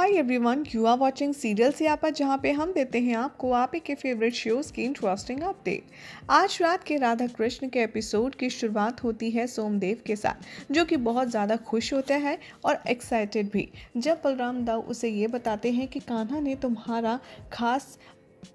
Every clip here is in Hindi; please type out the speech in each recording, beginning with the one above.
Hi everyone, you are watching serial Siyapa, जहाँ पे हम देते हैं आपको आप ही के फेवरेट शोज़ की इंटरेस्टिंग अपडेट। आज रात के राधा कृष्ण के एपिसोड की शुरुआत होती है सोमदेव के साथ, जो कि बहुत ज़्यादा खुश होता है और एक्साइटेड भी, जब बलराम दाऊ उसे ये बताते हैं कि कान्हा ने तुम्हारा खास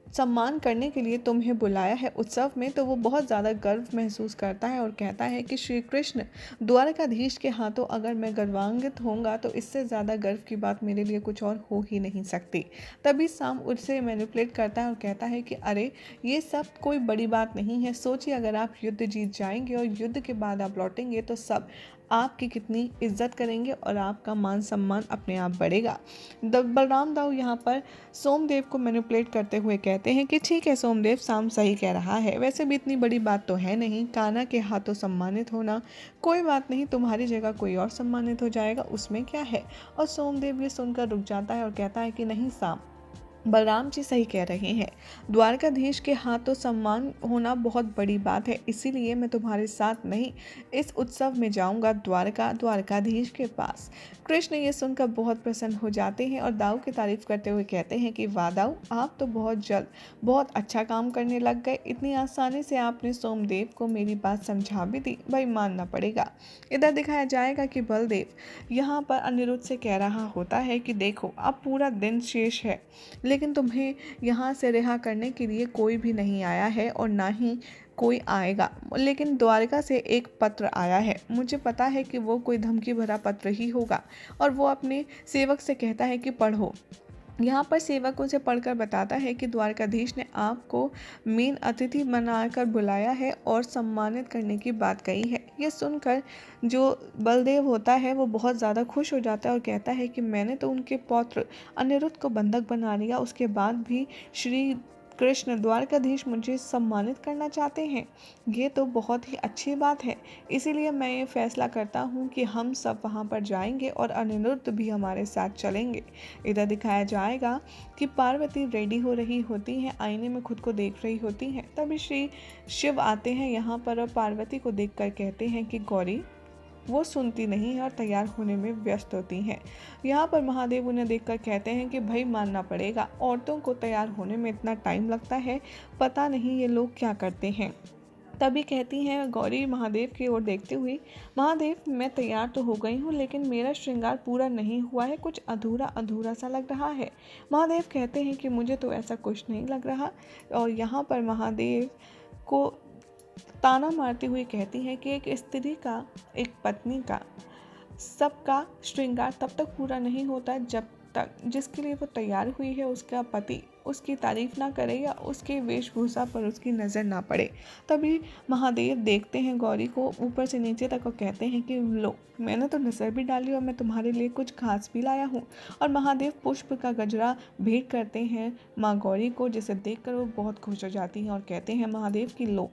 सम्मान करने के लिए तुम्हें बुलाया है उत्सव में। तो वो बहुत ज़्यादा गर्व महसूस करता है और कहता है कि श्री कृष्ण द्वारकाधीश के हाथों अगर मैं गर्वान्वित होऊंगा तो इससे ज़्यादा गर्व की बात मेरे लिए कुछ और हो ही नहीं सकती। तभी साम उससे मैनिपुलेट करता है और कहता है कि अरे ये सब कोई बड़ी बात नहीं है, सोचिए अगर आप युद्ध जीत जाएंगे और युद्ध के बाद आप लौटेंगे तो सब आपकी कितनी इज्जत करेंगे और आपका मान सम्मान अपने आप बढ़ेगा। बलराम दाऊ यहाँ पर सोमदेव को मैनिपुलेट करते हुए कहते हैं कि ठीक है सोमदेव, साम सही कह रहा है, वैसे भी इतनी बड़ी बात तो है नहीं, कान्हा के हाथों सम्मानित होना, कोई बात नहीं, तुम्हारी जगह कोई और सम्मानित हो जाएगा, उसमें क्या है। और सोमदेव ये सुनकर रुक जाता है और कहता है कि नहीं साम, बलराम जी सही कह रहे हैं, द्वारकाधीश के हाथों सम्मान होना बहुत बड़ी बात है, इसीलिए मैं तुम्हारे साथ नहीं इस उत्सव में जाऊंगा द्वारकाधीश के पास। कृष्ण ये सुनकर बहुत प्रसन्न हो जाते हैं और दाऊ की तारीफ करते हुए कहते हैं कि वाह दाऊ, आप तो बहुत जल्द बहुत अच्छा काम करने लग गए, इतनी आसानी से आपने सोमदेव को मेरी बात समझा भी दी, भाई मानना पड़ेगा। इधर दिखाया जाएगा कि बलदेव यहाँ पर अनिरुद्ध से कह रहा होता है कि देखो अब पूरा दिन शेष है, लेकिन तुम्हें यहाँ से रिहा करने के लिए कोई भी नहीं आया है और ना ही कोई आएगा, लेकिन द्वारका से एक पत्र आया है, मुझे पता है कि वो कोई धमकी भरा पत्र ही होगा। और वो अपने सेवक से कहता है कि पढ़ो। यहाँ पर सेवक उसे पढ़कर बताता है कि द्वारकाधीश ने आपको मेन अतिथि बनाकर बुलाया है और सम्मानित करने की बात कही है। ये सुनकर जो बलदेव होता है वो बहुत ज़्यादा खुश हो जाता है और कहता है कि मैंने तो उनके पौत्र अनिरुद्ध को बंधक बना लिया, उसके बाद भी श्री कृष्ण द्वारकाधीश मुझे सम्मानित करना चाहते हैं, ये तो बहुत ही अच्छी बात है। इसीलिए मैं ये फैसला करता हूँ कि हम सब वहाँ पर जाएंगे और अनिरुद्ध भी हमारे साथ चलेंगे। इधर दिखाया जाएगा कि पार्वती रेडी हो रही होती हैं, आईने में खुद को देख रही होती हैं। तभी श्री शिव आते हैं यहाँ पर और पार्वती को देखकर कहते हैं कि गौरी, वो सुनती नहीं है और तैयार होने में व्यस्त होती हैं। यहाँ पर महादेव उन्हें देखकर कहते हैं कि भाई मानना पड़ेगा, औरतों को तैयार होने में इतना टाइम लगता है, पता नहीं ये लोग क्या करते हैं। तभी कहती हैं गौरी महादेव की ओर देखते हुए, महादेव मैं तैयार तो हो गई हूँ लेकिन मेरा श्रृंगार पूरा नहीं हुआ है, कुछ अधूरा अधूरा सा लग रहा है। महादेव कहते हैं कि मुझे तो ऐसा कुछ नहीं लग रहा। और यहाँ पर महादेव को ताना मारती हुई कहती है कि एक स्त्री का, एक पत्नी का सबका श्रृंगार तब तक पूरा नहीं होता जब तक जिसके लिए वो तैयार हुई है उसका पति उसकी तारीफ ना करे या उसके वेशभूषा पर उसकी नज़र ना पड़े। तभी महादेव देखते हैं गौरी को ऊपर से नीचे तक और कहते हैं कि लो, मैंने तो नज़र भी डाली और मैं तुम्हारे लिए कुछ खास भी लाया हूँ। और महादेव पुष्प का गजरा भेंट करते हैं माँ गौरी को, जिसे देखकर वो बहुत खुश हो जाती हैं और कहते हैं महादेव की लो,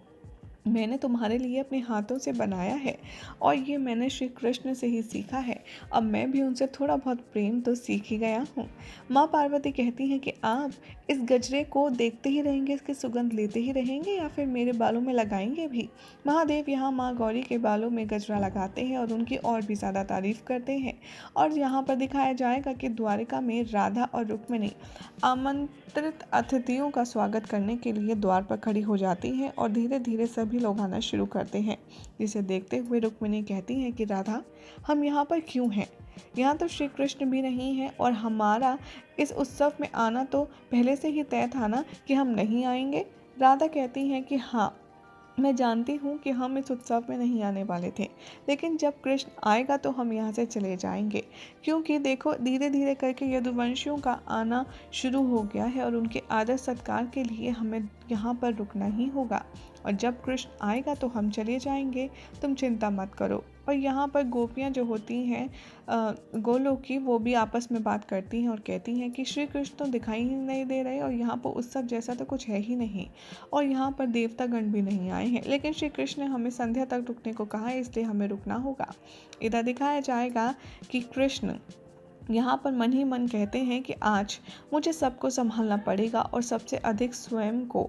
मैंने तुम्हारे लिए अपने हाथों से बनाया है और ये मैंने श्री कृष्ण से ही सीखा है, अब मैं भी उनसे थोड़ा बहुत प्रेम तो सीख ही गया हूँ। माँ पार्वती कहती हैं कि आप इस गजरे को देखते ही रहेंगे, इसकी सुगंध लेते ही रहेंगे या फिर मेरे बालों में लगाएंगे भी। महादेव यहाँ माँ गौरी के बालों में गजरा लगाते हैं और उनकी और भी ज़्यादा तारीफ करते हैं। और यहाँ पर दिखाया जाएगा कि द्वारिका में राधा और रुक्मिणी आमंत्रित अतिथियों का स्वागत करने के लिए द्वार पर खड़ी हो जाती हैं और धीरे धीरे सभी लोग आना शुरू करते हैं, जिसे देखते हुए रुक्मिणी कहती हैं कि राधा, हम यहाँ पर क्यों हैं? यहाँ तो श्री कृष्ण भी नहीं है और हमारा इस उत्सव में आना तो पहले से ही तय था ना कि हम नहीं आएंगे। राधा कहती हैं कि हाँ, मैं जानती हूँ कि हम इस उत्सव में नहीं आने वाले थे, लेकिन जब कृष्ण आएगा तो हम यहाँ से चले जाएंगे, क्योंकि देखो धीरे धीरे करके यदुवंशियों का आना शुरू हो गया है और उनके आदर सत्कार के लिए हमें यहाँ पर रुकना ही होगा और जब कृष्ण आएगा तो हम चले जाएंगे, तुम चिंता मत करो। और यहाँ पर गोपियाँ जो होती हैं गोलोक की, वो भी आपस में बात करती हैं और कहती हैं कि श्री कृष्ण तो दिखाई ही नहीं दे रहे और यहाँ पर उत्सव जैसा तो कुछ है ही नहीं और यहाँ पर देवतागण भी नहीं आए हैं, लेकिन श्री कृष्ण ने हमें संध्या तक रुकने को कहा है, इसलिए हमें रुकना होगा। इधर दिखाया जाएगा कि कृष्ण यहाँ पर मन ही मन कहते हैं कि आज मुझे सबको संभालना पड़ेगा और सबसे अधिक स्वयं को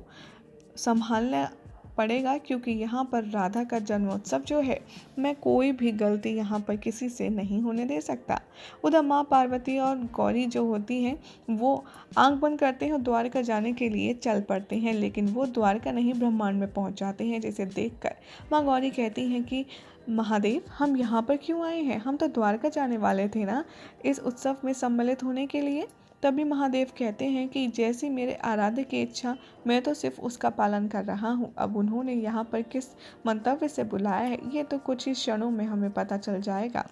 संभालना पड़ेगा, क्योंकि यहाँ पर राधा का जन्मोत्सव जो है, मैं कोई भी गलती यहाँ पर किसी से नहीं होने दे सकता। उधर माँ पार्वती और गौरी जो होती हैं वो आंख बंद करते हैं और द्वारका जाने के लिए चल पड़ते हैं, लेकिन वो द्वारका नहीं ब्रह्मांड में पहुँच जाते हैं, जिसे देखकर माँ गौरी कहती हैं कि महादेव, हम यहाँ पर क्यों आए हैं? हम तो द्वारका जाने वाले थे ना, इस उत्सव में सम्मिलित होने के लिए। तभी महादेव कहते हैं कि जैसी मेरे आराध्य की इच्छा, मैं तो सिर्फ उसका पालन कर रहा हूँ। अब उन्होंने यहाँ पर किस मंतव्य से बुलाया है, ये तो कुछ ही क्षणों में हमें पता चल जाएगा।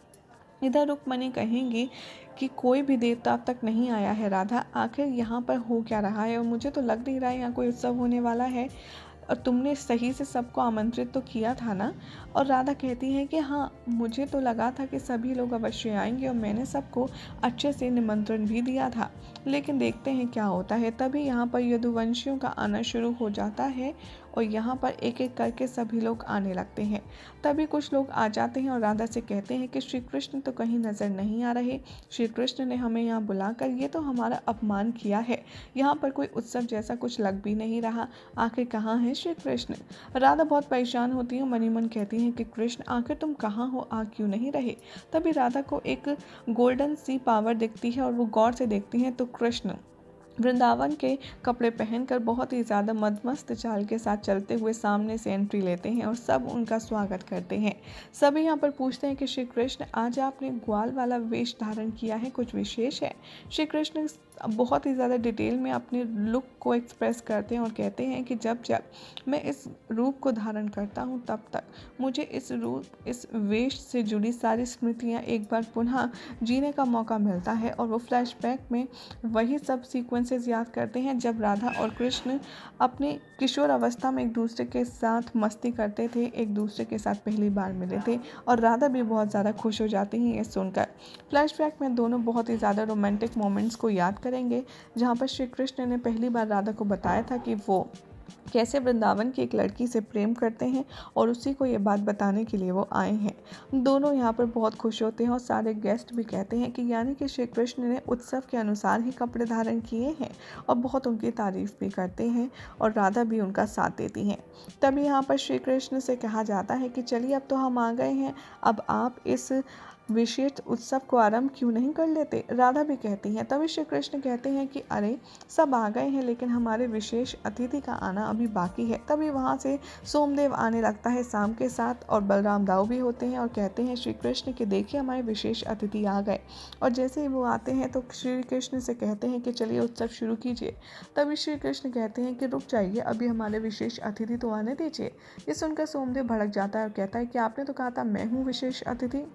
इधर रुक्मणी कहेंगी कि कोई भी देवता अब तक नहीं आया है राधा, आखिर यहाँ पर हो क्या रहा है, और मुझे तो लग नहीं रहा है यहाँ कोई उत्सव होने वाला है, और तुमने सही से सबको आमंत्रित तो किया था ना। और राधा कहती है कि हाँ, मुझे तो लगा था कि सभी लोग अवश्य आएंगे और मैंने सबको अच्छे से निमंत्रण भी दिया था, लेकिन देखते हैं क्या होता है। तभी यहाँ पर यदुवंशियों का आना शुरू हो जाता है और यहाँ पर एक एक करके सभी लोग आने लगते हैं। तभी कुछ लोग आ जाते हैं और राधा से कहते हैं कि श्री कृष्ण तो कहीं नज़र नहीं आ रहे, श्री कृष्ण ने हमें यहाँ बुलाकर ये तो हमारा अपमान किया है, यहाँ पर कोई उत्सव जैसा कुछ लग भी नहीं रहा, आखिर कहाँ है श्री कृष्ण। राधा बहुत परेशान होती है, मनी मन कहती हैं कि कृष्ण आखिर तुम कहाँ हो, आ क्यों नहीं रहे। तभी राधा को एक गोल्डन सी पावर दिखती है और वो गौर से देखती हैं तो कृष्ण वृंदावन के कपड़े पहनकर बहुत ही ज़्यादा मदमस्त चाल के साथ चलते हुए सामने से एंट्री लेते हैं और सब उनका स्वागत करते हैं। सभी यहाँ पर पूछते हैं कि श्री कृष्ण, आज आपने ग्वाल वाला वेश धारण किया है, कुछ विशेष है? श्री कृष्ण बहुत ही ज़्यादा डिटेल में अपने लुक को एक्सप्रेस करते हैं और कहते हैं कि जब जब मैं इस रूप को धारण करता हूँ तब तक मुझे इस वेश से जुड़ी सारी स्मृतियाँ एक बार पुनः जीने का मौका मिलता है, और वो फ्लैशबैक में वही सब सीक्वेंसेस याद करते हैं जब राधा और कृष्ण अपने किशोर अवस्था में एक दूसरे के साथ मस्ती करते थे, एक दूसरे के साथ पहली बार मिले थे, और राधा भी बहुत ज़्यादा खुश हो जाती हैं ये सुनकर। फ्लैशबैक में दोनों बहुत ही ज़्यादा रोमांटिक मोमेंट्स को याद करेंगे, जहाँ पर श्री कृष्ण ने पहली बार राधा को बताया था कि वो कैसे वृंदावन की एक लड़की से प्रेम करते हैं, और उसी को ये बात बताने के लिए वो आए हैं। दोनों यहाँ पर बहुत खुश होते हैं और सारे गेस्ट भी कहते हैं कि यानी कि श्री कृष्ण ने उत्सव के अनुसार ही कपड़े धारण किए हैं, और बहुत उनकी तारीफ भी करते हैं और राधा भी उनका साथ देती हैं। तभी यहाँ पर श्री कृष्ण से कहा जाता है कि चलिए अब तो हम आ गए हैं, अब आप इस विशेष उत्सव को आरंभ क्यों नहीं कर लेते। राधा भी कहती हैं। तभी श्री कृष्ण कहते हैं कि अरे सब आ गए हैं, लेकिन हमारे विशेष अतिथि का आना अभी बाकी है। तभी वहाँ से सोमदेव आने लगता है शाम के साथ, और बलराम दाऊ भी होते हैं और कहते हैं श्री कृष्ण कि देखिए हमारे विशेष अतिथि आ गए। और जैसे ही वो आते हैं तो श्री कृष्ण से कहते हैं कि चलिए उत्सव शुरू कीजिए। तभी श्री कृष्ण कहते हैं कि रुक जाइए, अभी हमारे विशेष अतिथि तो आने दीजिए। ये सुनकर सोमदेव भड़क जाता है और कहता है कि आपने तो कहा था मैं हूँ विशेष अतिथि।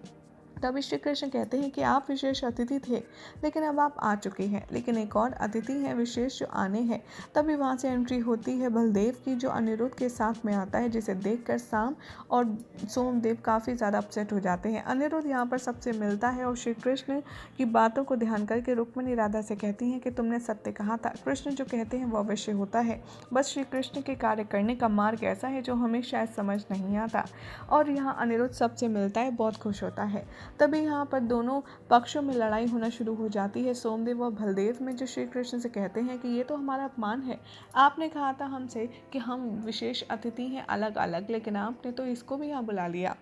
तभी श्री कृष्ण कहते हैं कि आप विशेष अतिथि थे, लेकिन अब आप आ चुके हैं, लेकिन एक और अतिथि है विशेष जो आने हैं। तभी वहाँ से एंट्री होती है बलदेव की, जो अनिरुद्ध के साथ में आता है, जिसे देखकर शाम और सोमदेव काफ़ी ज़्यादा अपसेट हो जाते हैं। अनिरुद्ध यहाँ पर सबसे मिलता है और श्री कृष्ण की बातों को ध्यान करके रुक्मिणी राधा से कहती हैं कि तुमने सत्य कहा था, कृष्ण जो कहते हैं वो अवश्य होता है, बस श्री कृष्ण के कार्य करने का मार्ग ऐसा है जो हमें शायद समझ नहीं आता। और यहाँ अनिरुद्ध सबसे मिलता है, बहुत खुश होता है। तभी यहाँ पर दोनों पक्षों में लड़ाई होना शुरू हो जाती है, सोमदेव और बलदेव में, जो श्री कृष्ण से कहते हैं कि ये तो हमारा अपमान है, आपने कहा था हमसे कि हम विशेष अतिथि हैं अलग अलग, लेकिन आपने तो इसको भी यहाँ बुला लिया।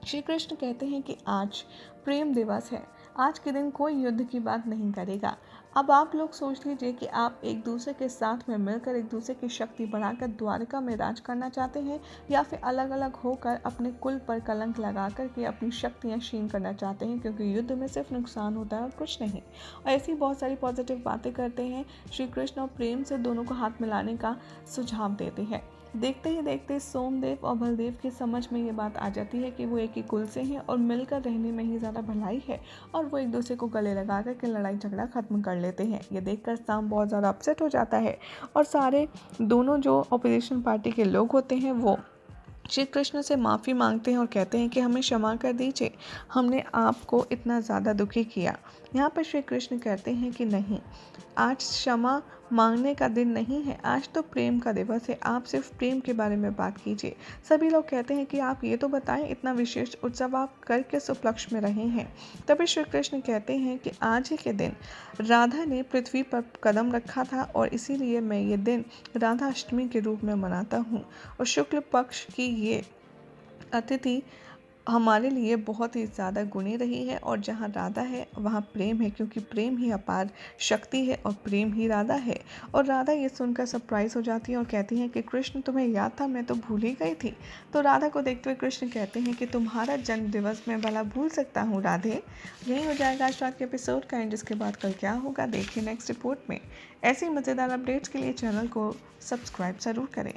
श्री कृष्ण कहते हैं कि आज प्रेम दिवस है, आज के दिन कोई युद्ध की बात नहीं करेगा। अब आप लोग सोच लीजिए कि आप एक दूसरे के साथ में मिलकर एक दूसरे की शक्ति बढ़ाकर द्वारका में राज करना चाहते हैं, या फिर अलग अलग होकर अपने कुल पर कलंक लगा कर के अपनी शक्तियां क्षीण करना चाहते हैं, क्योंकि युद्ध में सिर्फ नुकसान होता है और कुछ नहीं। और ऐसी बहुत सारी पॉजिटिव बातें करते हैं श्री कृष्ण, और प्रेम से दोनों को हाथ मिलाने का सुझाव देते हैं। देखते ही देखते सोमदेव और बलदेव की समझ में ये बात आ जाती है कि वो एक ही कुल से हैं और मिलकर रहने में ही ज़्यादा भलाई है, और वो एक दूसरे को गले लगा कर के लड़ाई झगड़ा खत्म कर लेते हैं। ये देखकर शाम बहुत ज़्यादा अपसेट हो जाता है, और सारे दोनों जो अपोजिशन पार्टी के लोग होते हैं वो श्री कृष्ण से माफ़ी मांगते हैं और कहते हैं कि हमें क्षमा कर दीजिए, हमने आपको इतना ज़्यादा दुखी किया। यहाँ पर श्री कृष्ण कहते हैं कि नहीं, आज क्षमा मांगने का दिन नहीं है, आज तो प्रेम का दिवस है, आप सिर्फ प्रेम के बारे में बात कीजिए। सभी लोग कहते हैं कि आप ये तो बताएं, इतना विशेष उत्सव आप कर किस उपलक्ष्य में रहे हैं। तभी श्री कृष्ण कहते हैं कि आज ही के दिन राधा ने पृथ्वी पर कदम रखा था और इसीलिए मैं ये दिन राधा अष्टमी के रूप में मनाता हूँ। और शुक्ल पक्ष की ये अतिथि हमारे लिए बहुत ही ज़्यादा गुणी रही है, और जहाँ राधा है वहाँ प्रेम है, क्योंकि प्रेम ही अपार शक्ति है और प्रेम ही राधा है। और राधा ये सुनकर सरप्राइज हो जाती है और कहती है कि कृष्ण तुम्हें याद था, मैं तो भूल ही गई थी। तो राधा को देखते हुए कृष्ण कहते हैं कि तुम्हारा जन्म दिवस मैं भला भूल सकता हूँ राधे। यही हो जाएगा आज रात के एपिसोड का एंड, जिसके बाद कल क्या होगा देखिए नेक्स्ट रिपोर्ट में। ऐसी मज़ेदार अपडेट्स के लिए चैनल को सब्सक्राइब ज़रूर करें।